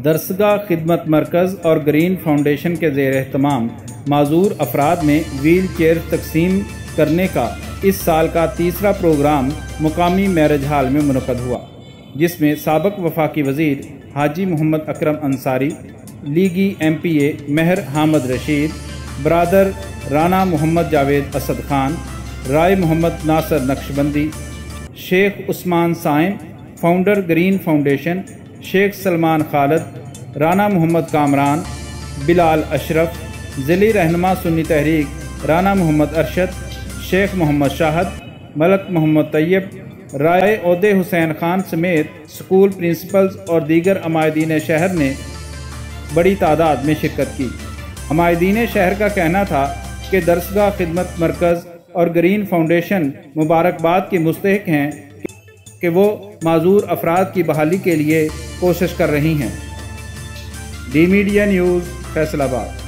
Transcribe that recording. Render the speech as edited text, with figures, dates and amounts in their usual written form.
درسگاہ خدمت مرکز اور گرین فاؤنڈیشن کے زیر اہتمام معذور افراد میں ویل چیئر تقسیم کرنے کا اس سال کا تیسرا پروگرام مقامی میرج ہال میں منعقد ہوا، جس میں سابق وفاقی وزیر حاجی محمد اکرم انصاری، لیگی ایم پی اے مہر حامد رشید، برادر رانا محمد جاوید اسد خان، رائے محمد ناصر نقشبندی، شیخ عثمان سائم فاؤنڈر گرین فاؤنڈیشن، شیخ سلمان خالد، رانا محمد کامران، بلال اشرف، ضلعی رہنما سنی تحریک رانا محمد ارشد، شیخ محمد شاہد، ملک محمد طیب، رائے عہدے حسین خان سمیت اسکول پرنسپلز اور دیگر عمائدین شہر نے بڑی تعداد میں شرکت کی۔ عمائدین شہر کا کہنا تھا کہ درسگاہ خدمت مرکز اور گرین فاؤنڈیشن مبارکباد کی مستحق ہیں کہ وہ معذور افراد کی بحالی کے لیے کوشش کر رہی ہیں۔ ڈی میڈیا نیوز، فیصل آباد۔